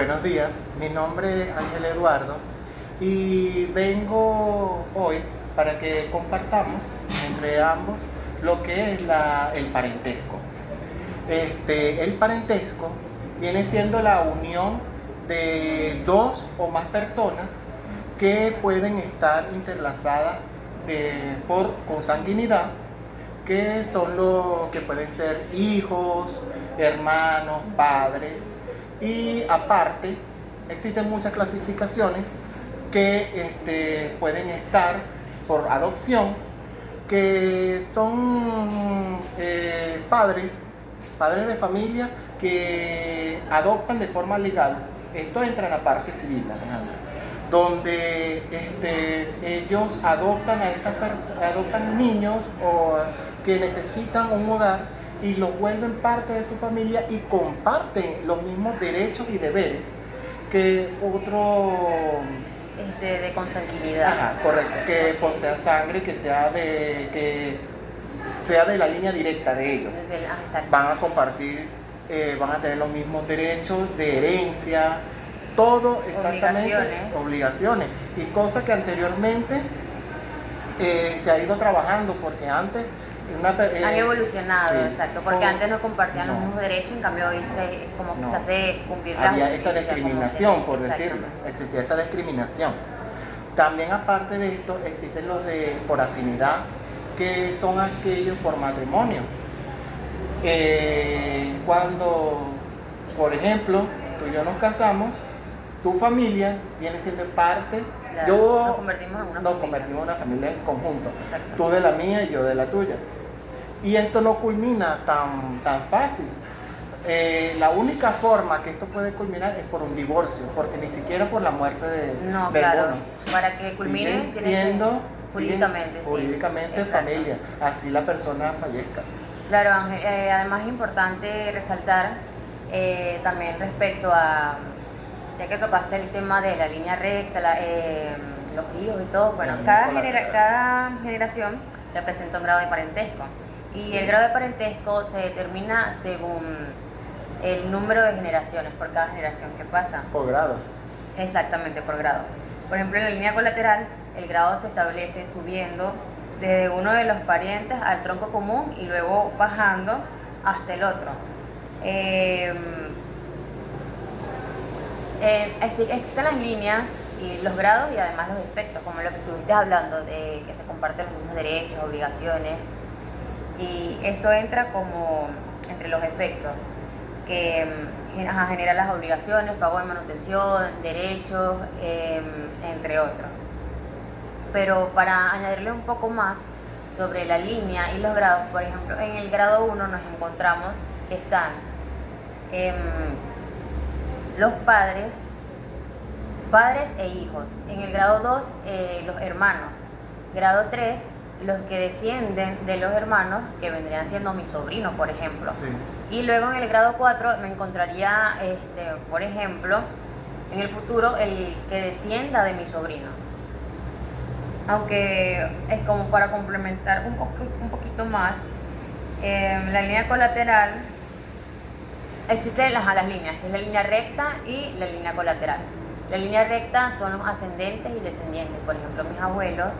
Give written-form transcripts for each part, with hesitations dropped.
Buenos días, mi nombre es Ángel Eduardo y vengo hoy para que compartamos entre ambos lo que es el parentesco. El parentesco viene siendo la unión de dos o más personas que pueden estar interlazadas por consanguinidad, que son los que pueden ser hijos, hermanos, padres. Y aparte, existen muchas clasificaciones que pueden estar por adopción, que son padres de familia que adoptan de forma legal. Esto entra en la parte civil, Alejandro, donde ellos adoptan adoptan niños que necesitan un hogar y los vuelven parte de su familia y comparten los mismos derechos y deberes que otro de consanguinidad. Ajá, correcto, que posea sangre, que sea de la línea directa de ellos. Van a compartir, van a tener los mismos derechos de herencia, todo exactamente, obligaciones y cosas que anteriormente se ha ido trabajando, porque antes han evolucionado, sí, exacto, porque antes no compartían los mismos derechos, en cambio hoy se hace cumplir la había esa discriminación, por decirlo, existía esa discriminación. También aparte de esto existen los de por afinidad, que son aquellos por matrimonio. Cuando, por ejemplo, tú y yo nos casamos, tu familia viene siendo parte, nos convertimos en una familia en conjunto, exacto, tú de la mía y yo de la tuya. Y esto no culmina tan fácil. La única forma que esto puede culminar es por un divorcio, porque ni siquiera por la muerte de claro, uno. Para que culmine siendo jurídicamente familia, así la persona fallezca. Claro, Ángel, además es importante resaltar también respecto a, ya que tocaste el tema de la línea recta, los hijos y todo, bueno, cada generación representa un grado de parentesco. Y sí, el grado de parentesco se determina según el número de generaciones por cada generación que pasa. Por grado. Exactamente, por grado. Por ejemplo, en la línea colateral, el grado se establece subiendo desde uno de los parientes al tronco común y luego bajando hasta el otro. Existen las líneas y los grados y además los efectos, como lo que estuviste hablando, de que se comparten los mismos derechos, obligaciones. Y eso entra como entre los efectos, que genera las obligaciones, pago de manutención, derechos, entre otros. Pero para añadirle un poco más sobre la línea y los grados, por ejemplo, en el grado 1 nos encontramos que están los padres e hijos. En el grado 2, los hermanos. Grado 3, los que descienden de los hermanos, que vendrían siendo mis sobrinos, por ejemplo. Sí. Y luego en el grado 4 me encontraría, por ejemplo, en el futuro, el que descienda de mi sobrino. Aunque es como para complementar un poquito más, la línea colateral, existen las líneas, que es la línea recta y la línea colateral. La línea recta son los ascendentes y descendientes, por ejemplo, mis abuelos,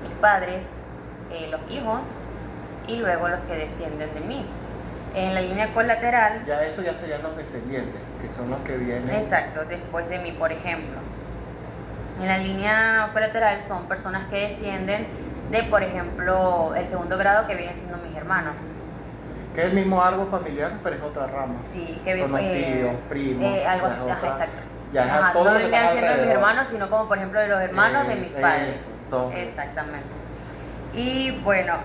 mis padres, los hijos y luego los que descienden de mí. En la línea colateral, eso ya serían los descendientes, que son los que vienen. Exacto, después de mí, por ejemplo. En la línea colateral son personas que descienden de, por ejemplo, el segundo grado, que vienen siendo mis hermanos. Que es el mismo árbol familiar, pero es otra rama. Sí, que son los tíos, primos. Algo así, exacto. Todo no lo que vendrían siendo mis hermanos, sino como por ejemplo de los hermanos de mis padres. Todo exactamente. Y bueno,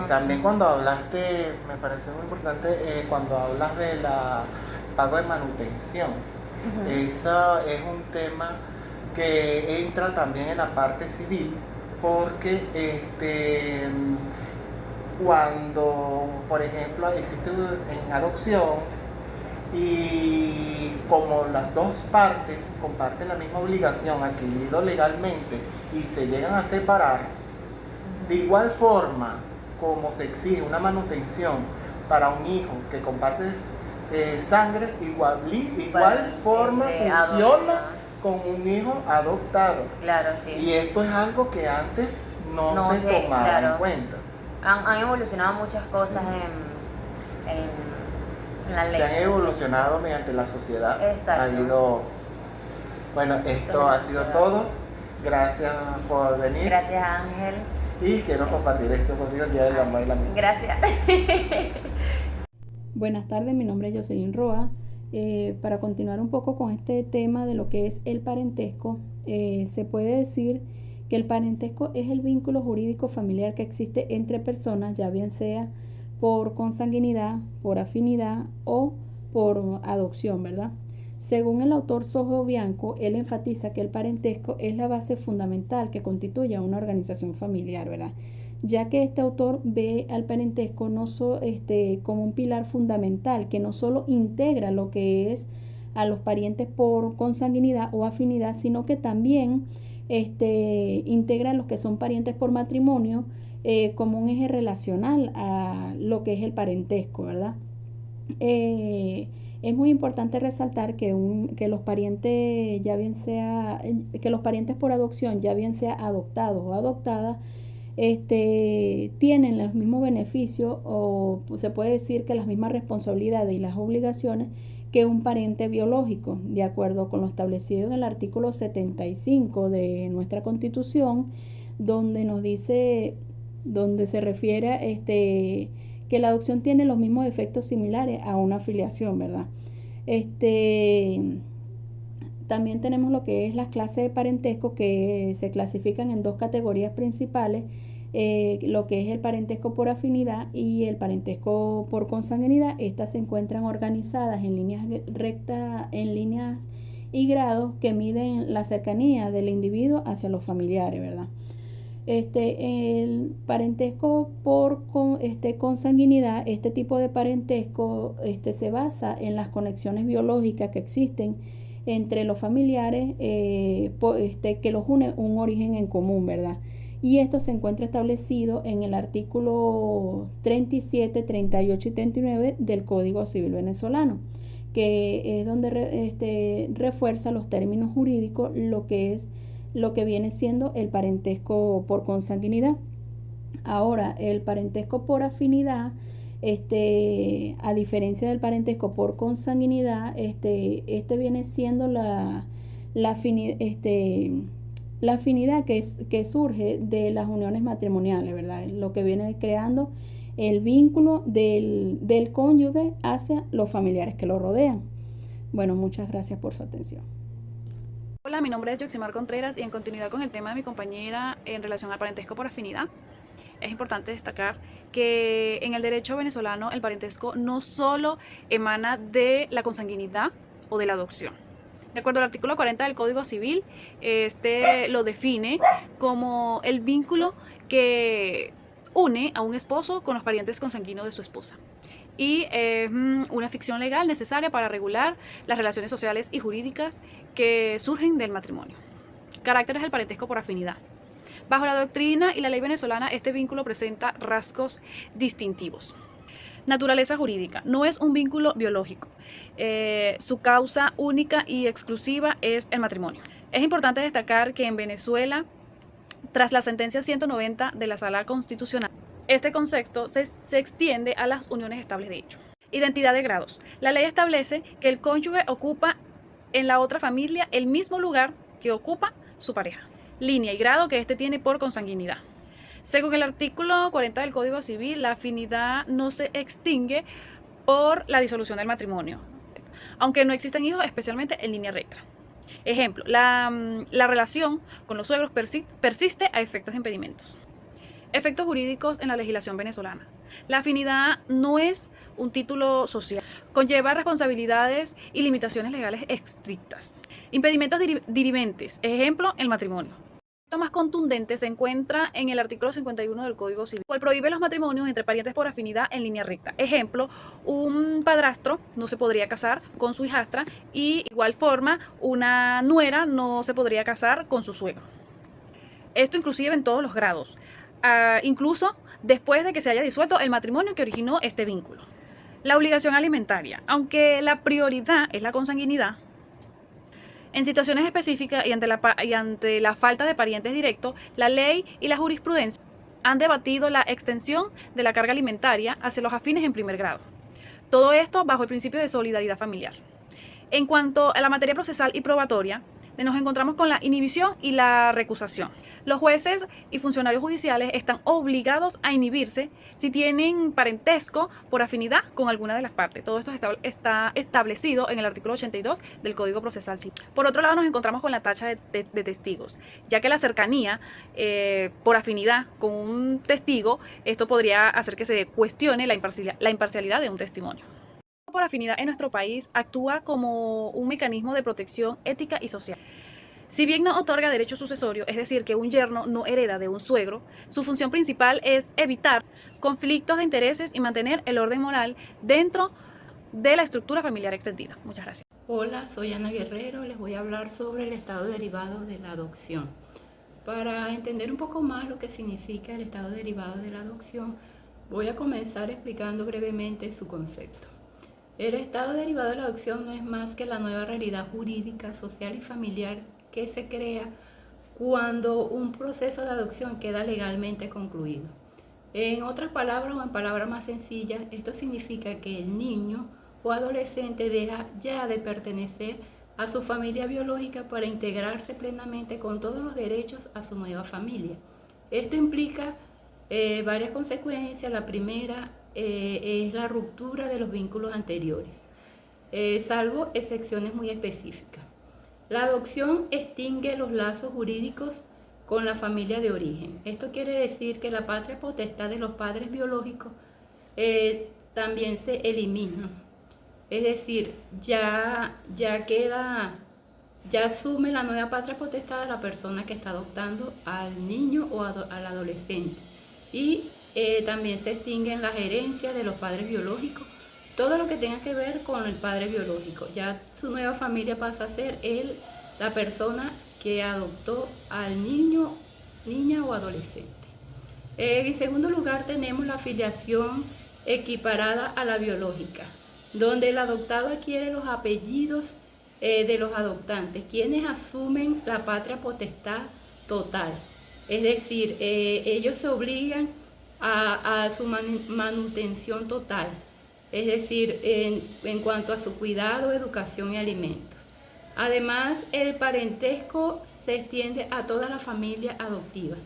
también cuando hablaste, me parece muy importante, cuando hablas de la pago de manutención, eso es un tema que entra también en la parte civil, porque cuando, por ejemplo, existe en adopción, y como las dos partes comparten la misma obligación adquirido legalmente y se llegan a separar, de igual forma como se exige una manutención para un hijo que comparte sangre, igual forma funciona adopción. con un hijo adoptado. Claro, sí. Y esto es algo que antes no se tomaba claro, en cuenta. Han evolucionado muchas cosas Sí. en la ley. Se han evolucionado mediante la sociedad. Exacto. Bueno, esto ha sido todo. Gracias por venir. Gracias, Ángel. Y quiero compartir esto contigo el día del amor y la amistad. Gracias. Buenas tardes, mi nombre es Jocelyn Roa. Para continuar un poco con este tema de lo que es el parentesco, se puede decir que el parentesco es el vínculo jurídico familiar que existe entre personas, ya bien sea por consanguinidad, por afinidad o por adopción, ¿verdad? Según el autor Sojo Bianco, él enfatiza que el parentesco es la base fundamental que constituye a una organización familiar, ¿verdad? Ya que este autor ve al parentesco como un pilar fundamental que no solo integra lo que es a los parientes por consanguinidad o afinidad, sino que también integra a los que son parientes por matrimonio como un eje relacional a lo que es el parentesco, ¿verdad? Es muy importante resaltar que los parientes, que los parientes por adopción, ya bien sea adoptados o adoptadas, tienen los mismos beneficios o se puede decir que las mismas responsabilidades y las obligaciones que un pariente biológico, de acuerdo con lo establecido en el artículo 75 de nuestra Constitución, donde nos dice, donde se refiere a que la adopción tiene los mismos efectos similares a una filiación, ¿verdad? También tenemos lo que es las clases de parentesco, que se clasifican en dos categorías principales, lo que es el parentesco por afinidad y el parentesco por consanguinidad. Estas se encuentran organizadas en líneas rectas, en líneas y grados que miden la cercanía del individuo hacia los familiares, ¿verdad? El parentesco por consanguinidad, este tipo de parentesco se basa en las conexiones biológicas que existen entre los familiares, que los une un origen en común, ¿verdad? Y esto se encuentra establecido en el artículo 37, 38 y 39 del Código Civil venezolano, que es donde refuerza los términos jurídicos, lo que viene siendo el parentesco por consanguinidad. Ahora, el parentesco por afinidad, a diferencia del parentesco por consanguinidad, viene siendo la afinidad que surge de las uniones matrimoniales, ¿verdad? Lo que viene creando el vínculo del cónyuge hacia los familiares que lo rodean. Bueno, muchas gracias por su atención. Hola, mi nombre es Yoximar Contreras y en continuidad con el tema de mi compañera en relación al parentesco por afinidad, es importante destacar que en el derecho venezolano el parentesco no solo emana de la consanguinidad o de la adopción. De acuerdo al artículo 40 del Código Civil, lo define como el vínculo que une a un esposo con los parientes consanguíneos de su esposa. Y es una ficción legal necesaria para regular las relaciones sociales y jurídicas que surgen del matrimonio. Caracteres del parentesco por afinidad. Bajo la doctrina y la ley venezolana, este vínculo presenta rasgos distintivos. Naturaleza jurídica. No es un vínculo biológico. Su causa única y exclusiva es el matrimonio. Es importante destacar que en Venezuela, tras la sentencia 190 de la Sala Constitucional, este concepto se extiende a las uniones estables de hecho. Identidad de grados. La ley establece que el cónyuge ocupa en la otra familia el mismo lugar que ocupa su pareja. Línea y grado que éste tiene por consanguinidad. Según el artículo 40 del Código Civil, la afinidad no se extingue por la disolución del matrimonio, aunque no existen hijos, especialmente en línea recta. Ejemplo, la relación con los suegros persiste a efectos de impedimentos. Efectos jurídicos en la legislación venezolana. La afinidad no es un título social. Conlleva responsabilidades y limitaciones legales estrictas. Impedimentos dirimentes. Ejemplo, el matrimonio. El más contundente se encuentra en el artículo 51 del Código Civil, cual prohíbe los matrimonios entre parientes por afinidad en línea recta. Ejemplo, un padrastro no se podría casar con su hijastra y igual forma una nuera no se podría casar con su suegro. Esto inclusive en todos los grados. Incluso después de que se haya disuelto el matrimonio que originó este vínculo. La obligación alimentaria. Aunque la prioridad es la consanguinidad, en situaciones específicas y ante la falta de parientes directos, la ley y la jurisprudencia han debatido la extensión de la carga alimentaria hacia los afines en primer grado. Todo esto bajo el principio de solidaridad familiar. En cuanto a la materia procesal y probatoria, nos encontramos con la inhibición y la recusación. Los jueces y funcionarios judiciales están obligados a inhibirse si tienen parentesco por afinidad con alguna de las partes. Todo esto está establecido en el artículo 82 del Código Procesal Civil. Por otro lado, nos encontramos con la tacha de testigos, ya que la cercanía por afinidad con un testigo, esto podría hacer que se cuestione la imparcialidad de un testimonio. Por afinidad en nuestro país actúa como un mecanismo de protección ética y social. Si bien no otorga derecho sucesorio, es decir, que un yerno no hereda de un suegro, su función principal es evitar conflictos de intereses y mantener el orden moral dentro de la estructura familiar extendida. Muchas gracias. Hola, soy Ana Guerrero, les voy a hablar sobre el estado derivado de la adopción. Para entender un poco más lo que significa el estado derivado de la adopción, voy a comenzar explicando brevemente su concepto. El estado derivado de la adopción no es más que la nueva realidad jurídica, social y familiar que se crea cuando un proceso de adopción queda legalmente concluido. En otras palabras o en palabras más sencillas, esto significa que el niño o adolescente deja ya de pertenecer a su familia biológica para integrarse plenamente con todos los derechos a su nueva familia. Esto implica varias consecuencias. La primera es la ruptura de los vínculos anteriores, salvo excepciones muy específicas. La adopción extingue los lazos jurídicos con la familia de origen. Esto quiere decir que la patria potestad de los padres biológicos también se elimina. Es decir, ya asume la nueva patria potestad de la persona que está adoptando al niño o al adolescente. Y también se extinguen las herencias de los padres biológicos, todo lo que tenga que ver con el padre biológico. Ya su nueva familia pasa a ser la persona que adoptó al niño, niña o adolescente. En segundo lugar, tenemos la filiación equiparada a la biológica, donde el adoptado adquiere los apellidos de los adoptantes, quienes asumen la patria potestad total. Es decir, ellos se obligan a su manutención total, es decir, en cuanto a su cuidado, educación y alimentos. Además, el parentesco se extiende a toda la familia adoptiva,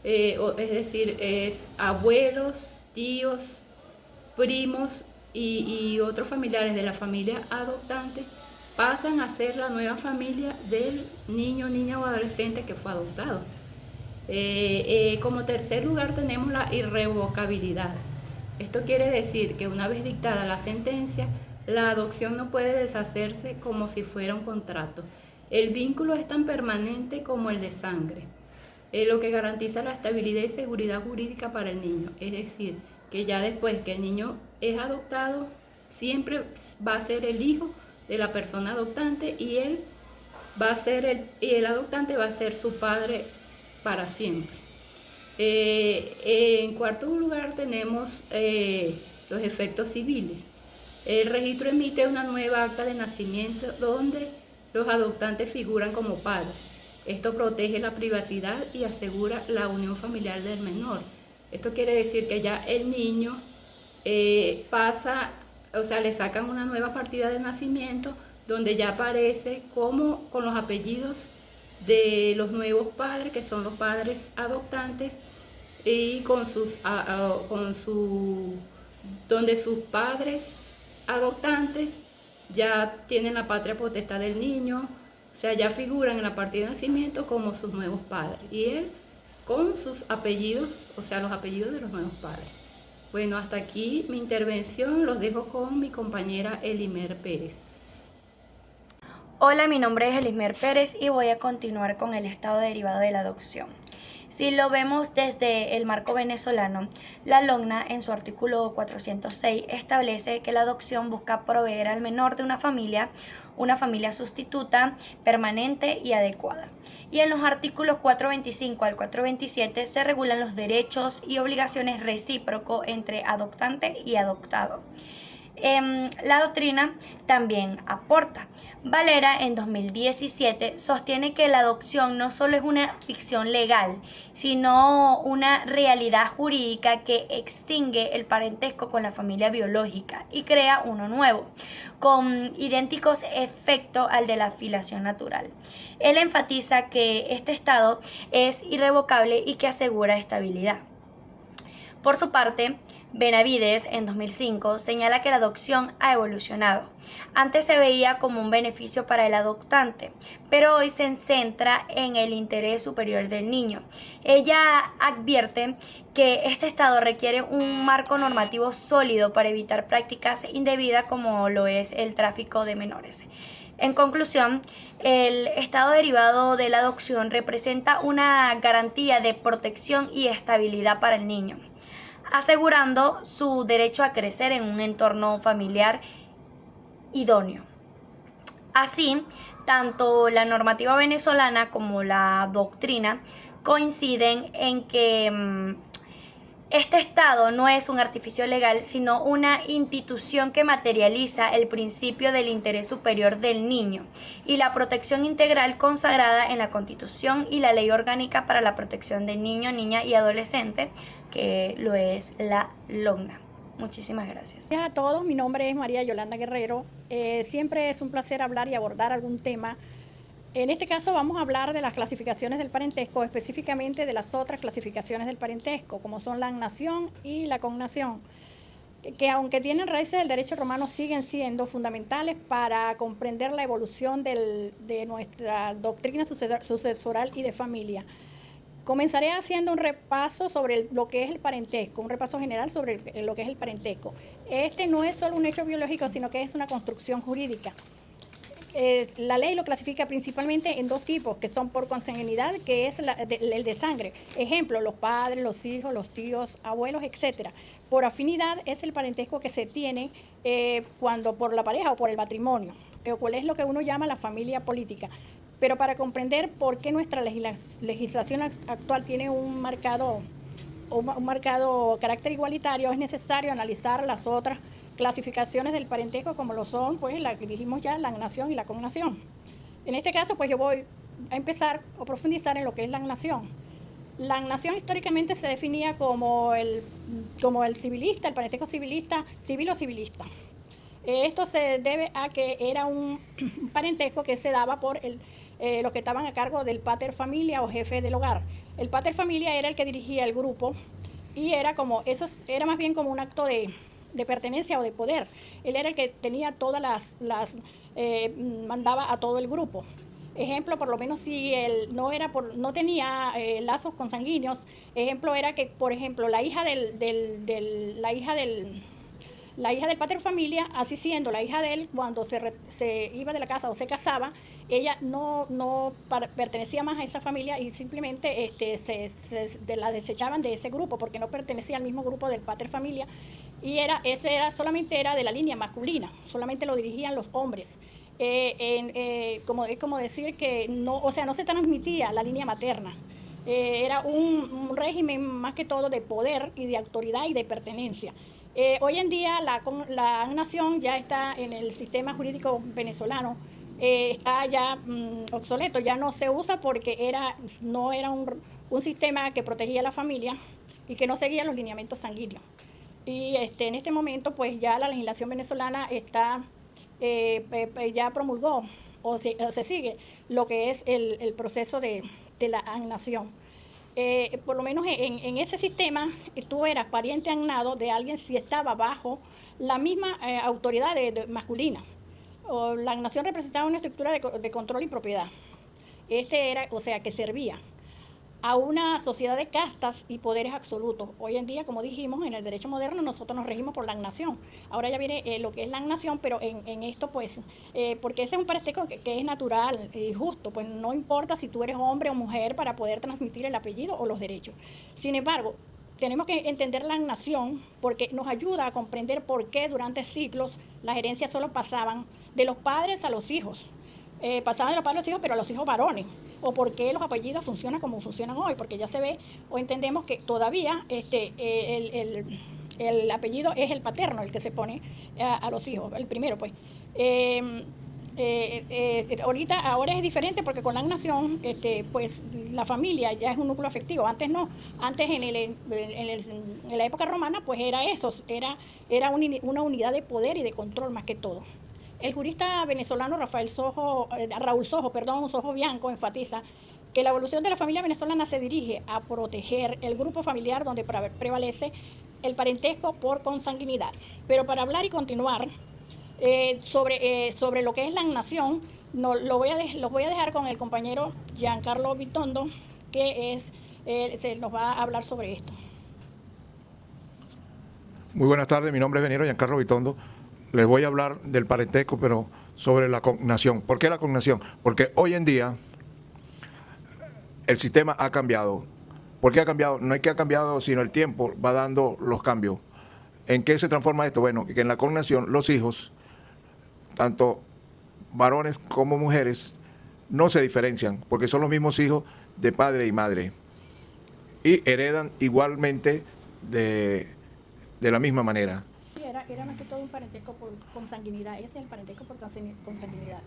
es decir, abuelos, tíos, primos y otros familiares de la familia adoptante pasan a ser la nueva familia del niño, niña o adolescente que fue adoptado. Como tercer lugar tenemos la irrevocabilidad. Esto quiere decir que una vez dictada la sentencia, la adopción no puede deshacerse como si fuera un contrato. El vínculo es tan permanente como el de sangre, lo que garantiza la estabilidad y seguridad jurídica para el niño. Es decir, que ya después que el niño es adoptado, siempre va a ser el hijo de la persona adoptante y el adoptante va a ser su padre para siempre. En cuarto lugar tenemos los efectos civiles. El registro emite una nueva acta de nacimiento donde los adoptantes figuran como padres. Esto protege la privacidad y asegura la unión familiar del menor. Esto quiere decir que ya el niño le sacan una nueva partida de nacimiento donde ya aparece como con los apellidos de los nuevos padres, que son los padres adoptantes, y donde sus padres adoptantes ya tienen la patria potestad del niño, o sea, ya figuran en la partida de nacimiento como sus nuevos padres, y él con sus apellidos, o sea, los apellidos de los nuevos padres. Bueno, hasta aquí mi intervención, los dejo con mi compañera Elimer Pérez. Hola, mi nombre es Elismer Pérez y voy a continuar con el estado derivado de la adopción. Si lo vemos desde el marco venezolano, la LOGNA en su artículo 406 establece que la adopción busca proveer al menor de una familia sustituta, permanente y adecuada. Y en los artículos 425 al 427 se regulan los derechos y obligaciones recíprocos entre adoptante y adoptado. La doctrina también aporta. Valera en 2017 sostiene que la adopción no solo es una ficción legal, sino una realidad jurídica que extingue el parentesco con la familia biológica y crea uno nuevo, con idénticos efectos al de la filiación natural. Él enfatiza que este estado es irrevocable y que asegura estabilidad. Por su parte, Benavides, en 2005, señala que la adopción ha evolucionado. Antes se veía como un beneficio para el adoptante, pero hoy se centra en el interés superior del niño. Ella advierte que este estado requiere un marco normativo sólido para evitar prácticas indebidas como lo es el tráfico de menores. En conclusión, el estado derivado de la adopción representa una garantía de protección y estabilidad para el niño, asegurando su derecho a crecer en un entorno familiar idóneo. Así, tanto la normativa venezolana como la doctrina coinciden en que este estado no es un artificio legal, sino una institución que materializa el principio del interés superior del niño y la protección integral consagrada en la Constitución y la Ley Orgánica para la Protección del Niño, Niña y Adolescente, que lo es la LOGNA. Muchísimas gracias. Gracias a todos, mi nombre es María Yolanda Guerrero. Siempre es un placer hablar y abordar algún tema. En este caso vamos a hablar de las clasificaciones del parentesco, específicamente de las otras clasificaciones del parentesco, como son la agnación y la cognación, que aunque tienen raíces del derecho romano, siguen siendo fundamentales para comprender la evolución de nuestra doctrina sucesoral y de familia. Comenzaré haciendo un repaso sobre lo que es el parentesco, un repaso general sobre lo que es el parentesco. Este no es solo un hecho biológico, sino que es una construcción jurídica. La ley lo clasifica principalmente en dos tipos, que son por consanguinidad, que es el de sangre. Ejemplo, los padres, los hijos, los tíos, abuelos, etc. Por afinidad es el parentesco que se tiene cuando por la pareja o por el matrimonio, cuál es lo que uno llama la familia política. Pero para comprender por qué nuestra legislación actual tiene un marcado carácter igualitario, es necesario analizar las otras clasificaciones del parentesco, como lo son, pues, la que dijimos ya, la agnación y la cognación. En este caso, pues, yo voy a empezar o profundizar en lo que es la agnación. La agnación históricamente se definía como el civilista, el parentesco civilista, civil o civilista. Esto se debe a que era un parentesco que se daba por los que estaban a cargo del pater familia o jefe del hogar. El pater familia era el que dirigía el grupo y era más bien como un acto de pertenencia o de poder. Él era el que tenía todas mandaba a todo el grupo. Ejemplo, por lo menos si él no tenía lazos consanguíneos, ejemplo era que, por ejemplo, la hija del pater familia, así siendo la hija de él, cuando se iba de la casa o se casaba, ella no pertenecía más a esa familia y simplemente la desechaban de ese grupo porque no pertenecía al mismo grupo del pater familia, y solamente era de la línea masculina, solamente lo dirigían los hombres. Es como decir que no se transmitía la línea materna. Era un régimen más que todo de poder y de autoridad y de pertenencia. Hoy en día la agnación ya está en el sistema jurídico venezolano, está ya obsoleto, ya no se usa porque no era un sistema que protegía a la familia y que no seguía los lineamientos sanguíneos. Y en este momento pues ya la legislación venezolana ya promulgó o se sigue lo que es el proceso de la agnación. Por lo menos en ese sistema tú eras pariente agnado de alguien si estaba bajo la misma autoridad masculina. La agnación representaba una estructura de control y propiedad. Que servía. a una sociedad de castas y poderes absolutos. Hoy en día, como dijimos, en el derecho moderno nosotros nos regimos por la agnación. Ahora ya viene lo que es la agnación, pero en esto pues, porque ese es un parentesco que es natural y justo, pues no importa si tú eres hombre o mujer para poder transmitir el apellido o los derechos. Sin embargo, tenemos que entender la agnación porque nos ayuda a comprender por qué durante siglos las herencias solo pasaban de los padres a los hijos. Pasaban de los padres a los hijos, pero a los hijos varones. O por qué los apellidos funcionan como funcionan hoy, porque ya se ve o entendemos que todavía el apellido es el paterno, el que se pone a los hijos, el primero pues. Ahora es diferente porque con la agnación pues la familia ya es un núcleo afectivo. Antes no, antes en la época romana pues era eso, era una unidad de poder y de control más que todo. El jurista venezolano Raúl Sojo Bianco enfatiza que la evolución de la familia venezolana se dirige a proteger el grupo familiar donde prevalece el parentesco por consanguinidad. Pero para hablar y continuar sobre lo que es la agnación, los voy a dejar con el compañero Giancarlo Vitondo, que se nos va a hablar sobre esto. Muy buenas tardes, mi nombre es Veniero Giancarlo Vitondo. Les voy a hablar del parentesco, pero sobre la cognación. ¿Por qué la cognación? Porque hoy en día el sistema ha cambiado. ¿Por qué ha cambiado? No es que ha cambiado, sino el tiempo va dando los cambios. ¿En qué se transforma esto? Bueno, que en la cognación los hijos, tanto varones como mujeres, no se diferencian, porque son los mismos hijos de padre y madre. Y heredan igualmente de la misma manera. Sí, era más que todo un parentesco por consanguinidad. Ese es el parentesco por consanguinidad.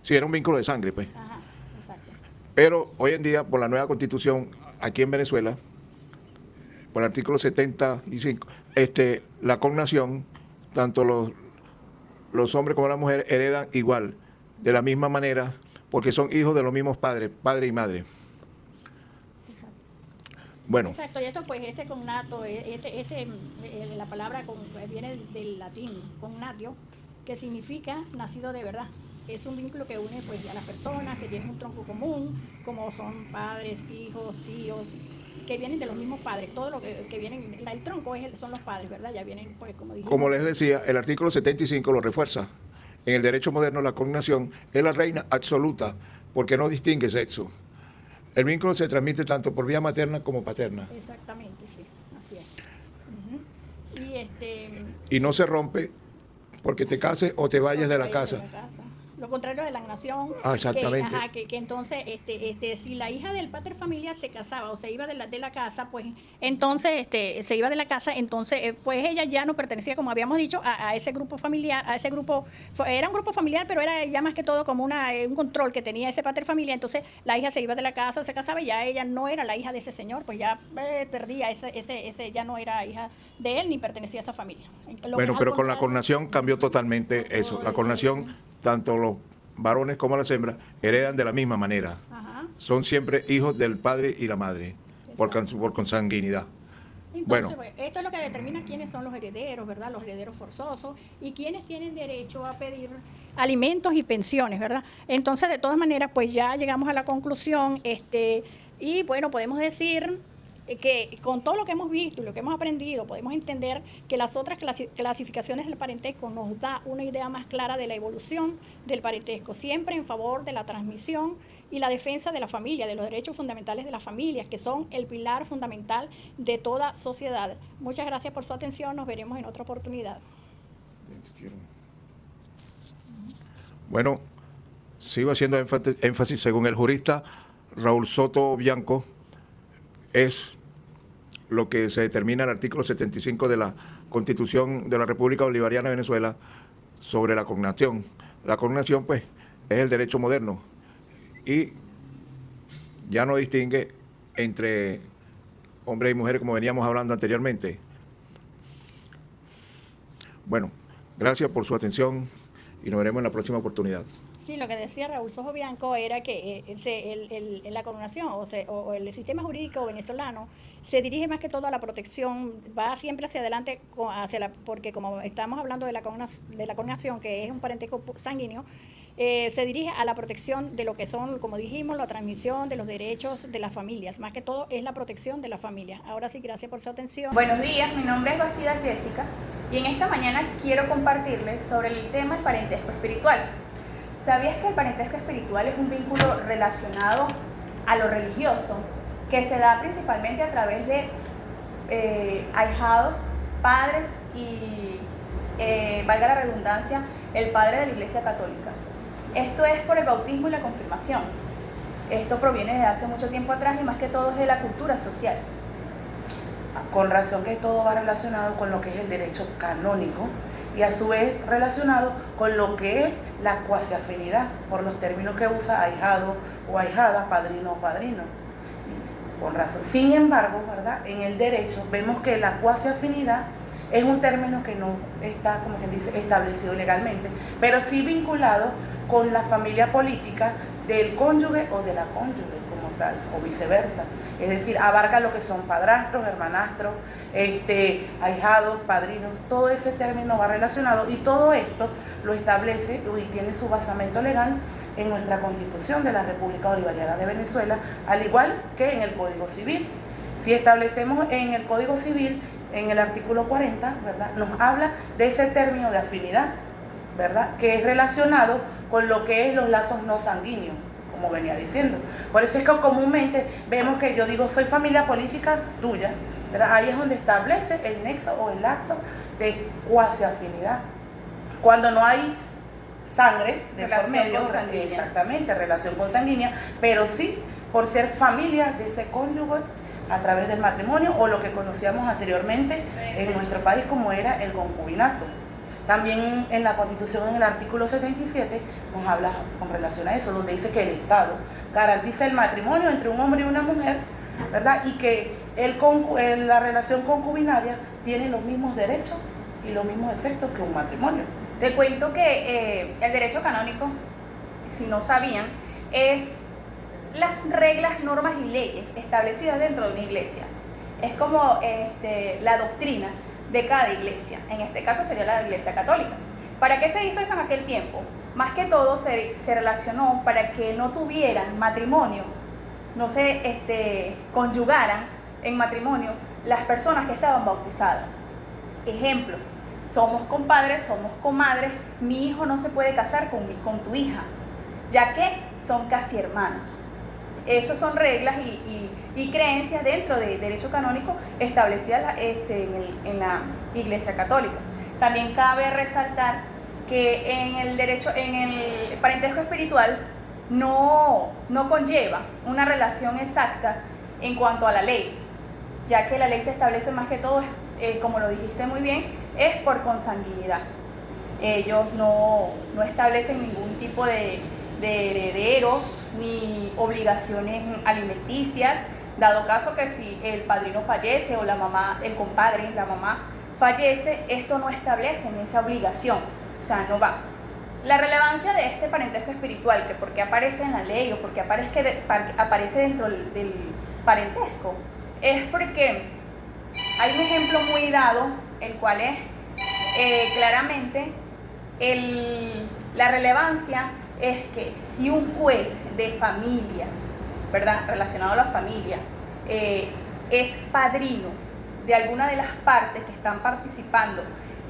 Sí, era un vínculo de sangre, pues. Ajá, exacto. Pero hoy en día, por la nueva constitución, aquí en Venezuela, por el artículo 75, la cognación, tanto los hombres como las mujeres heredan igual, de la misma manera, porque son hijos de los mismos padres, padre y madre. Bueno. Exacto, y esto pues cognato, la palabra viene del latín, cognatio, que significa nacido de verdad. Es un vínculo que une pues a las personas que tienen un tronco común, como son padres, hijos, tíos, que vienen de los mismos padres. Todo lo que vienen, el tronco son los padres, ¿verdad? Ya vienen pues como dijimos. Como les decía, el artículo 75 lo refuerza. En el derecho moderno la cognación es la reina absoluta porque no distingue sexo. El vínculo se transmite tanto por vía materna como paterna. Exactamente, sí, así es. Y no se rompe porque te cases o te vayas de la casa. Lo contrario de la agnación. Exactamente. Que entonces, si la hija del pater familia se casaba o se iba de la casa, pues entonces se iba de la casa, entonces pues ella ya no pertenecía, como habíamos dicho, a ese grupo familiar, era un grupo familiar, pero era ya más que todo como un control que tenía ese pater familia. Entonces la hija se iba de la casa o se casaba y ya ella no era la hija de ese señor, pues ya perdía ya no era hija de él ni pertenecía a esa familia. Bueno, pero con la cognación cambió totalmente eso. La cognación, tanto los varones como las hembras heredan de la misma manera. Ajá. Son siempre hijos del padre y la madre, por consanguinidad. Entonces, bueno, esto es lo que determina quiénes son los herederos, ¿verdad? Los herederos forzosos y quiénes tienen derecho a pedir alimentos y pensiones, ¿verdad? Entonces, de todas maneras, pues ya llegamos a la conclusión, y bueno, podemos decir que con todo lo que hemos visto y lo que hemos aprendido, podemos entender que las otras clasificaciones del parentesco nos da una idea más clara de la evolución del parentesco, siempre en favor de la transmisión y la defensa de la familia, de los derechos fundamentales de las familias, que son el pilar fundamental de toda sociedad. Muchas gracias por su atención, nos veremos en otra oportunidad. Bueno, sigo haciendo énfasis según el jurista Raúl Soto Bianco, es lo que se determina en el artículo 75 de la Constitución de la República Bolivariana de Venezuela sobre la cognación. La cognación, pues, es el derecho moderno y ya no distingue entre hombres y mujeres como veníamos hablando anteriormente. Bueno, gracias por su atención y nos veremos en la próxima oportunidad. Sí, lo que decía Raúl Sojo Bianco era que la coronación o el sistema jurídico venezolano se dirige más que todo a la protección, va siempre hacia adelante, porque como estamos hablando de la coronación, que es un parentesco sanguíneo, se dirige a la protección de lo que son, como dijimos, la transmisión de los derechos de las familias. Más que todo es la protección de las familias. Ahora sí, gracias por su atención. Buenos días, mi nombre es Bastida Jessica y en esta mañana quiero compartirles sobre el tema del parentesco espiritual. ¿Sabías que el parentesco espiritual es un vínculo relacionado a lo religioso que se da principalmente a través de ahijados, padres y, valga la redundancia, el padre de la Iglesia Católica? Esto es por el bautismo y la confirmación. Esto proviene de hace mucho tiempo atrás y más que todo es de la cultura social. Con razón que todo va relacionado con lo que es el derecho canónico y a su vez relacionado con lo que es la cuasiafinidad, por los términos que usa ahijado o ahijada, padrino o padrino. Sí. Con razón. Sin embargo, ¿verdad? En el derecho vemos que la cuasiafinidad es un término que no está, como quien dice, establecido legalmente, pero sí vinculado con la familia política del cónyuge o de la cónyuge como tal, o viceversa. Es decir, abarca lo que son padrastros, hermanastros, ahijados, padrinos, todo ese término va relacionado y todo esto lo establece y tiene su basamento legal en nuestra Constitución de la República Bolivariana de Venezuela, al igual que en el Código Civil. Si establecemos en el Código Civil, en el artículo 40, ¿verdad?, nos habla de ese término de afinidad, ¿verdad?, que es relacionado con lo que es los lazos no sanguíneos, como venía diciendo. Por eso es que comúnmente vemos que yo digo, soy familia política tuya, ¿verdad? Ahí es donde establece el nexo o el lazo de cuasi-afinidad. Cuando no hay sangre de por medio, exactamente, relación consanguínea, pero sí por ser familia de ese cónyuge a través del matrimonio o lo que conocíamos anteriormente en nuestro país como era el concubinato. También en la Constitución, en el artículo 77, nos habla con relación a eso, donde dice que el Estado garantiza el matrimonio entre un hombre y una mujer, ¿verdad? Y que la relación concubinaria tiene los mismos derechos y los mismos efectos que un matrimonio. Te cuento que el derecho canónico, si no sabían, es las reglas, normas y leyes establecidas dentro de una iglesia. Es como la doctrina de cada iglesia, en este caso sería la Iglesia Católica. ¿Para qué se hizo eso en aquel tiempo? Más que todo se relacionó para que no tuvieran matrimonio, no se conyugaran en matrimonio las personas que estaban bautizadas. Ejemplo, somos compadres, somos comadres, mi hijo no se puede casar con tu hija, ya que son casi hermanos. Esas son reglas y creencias dentro del derecho canónico establecidas en la Iglesia Católica. También cabe resaltar que en el parentesco espiritual no conlleva una relación exacta en cuanto a la ley, ya que la ley se establece más que todo, como lo dijiste muy bien, es por consanguinidad. Ellos no establecen ningún tipo de herederos ni obligaciones alimenticias, dado caso que si el padrino fallece o la mamá, el compadre, la mamá fallece, esto no establece esa obligación, o sea, no va. La relevancia de este parentesco espiritual, que por qué aparece en la ley o por qué aparece dentro del parentesco, es porque hay un ejemplo muy dado, el cual es claramente la relevancia es que si un juez de familia, ¿verdad?, relacionado a la familia, es padrino de alguna de las partes que están participando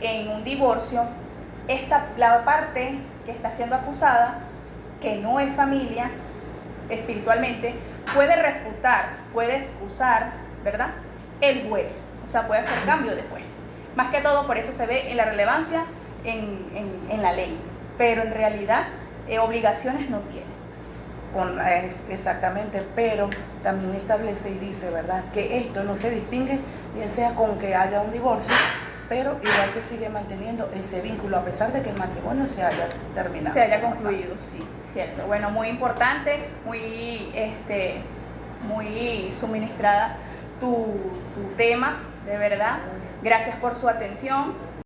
en un divorcio, la parte que está siendo acusada, que no es familia espiritualmente, puede refutar, puede excusar, ¿verdad?, el juez, o sea, puede hacer cambio de juez. Más que todo por eso se ve en la relevancia en la ley, pero en realidad obligaciones no tiene. Exactamente, pero también establece y dice, ¿verdad?, que esto no se distingue, bien sea con que haya un divorcio, pero igual se sigue manteniendo ese vínculo a pesar de que el matrimonio se haya terminado. Se haya concluido, sí, cierto. Bueno, muy importante, muy suministrada tu tema, de verdad. Gracias por su atención.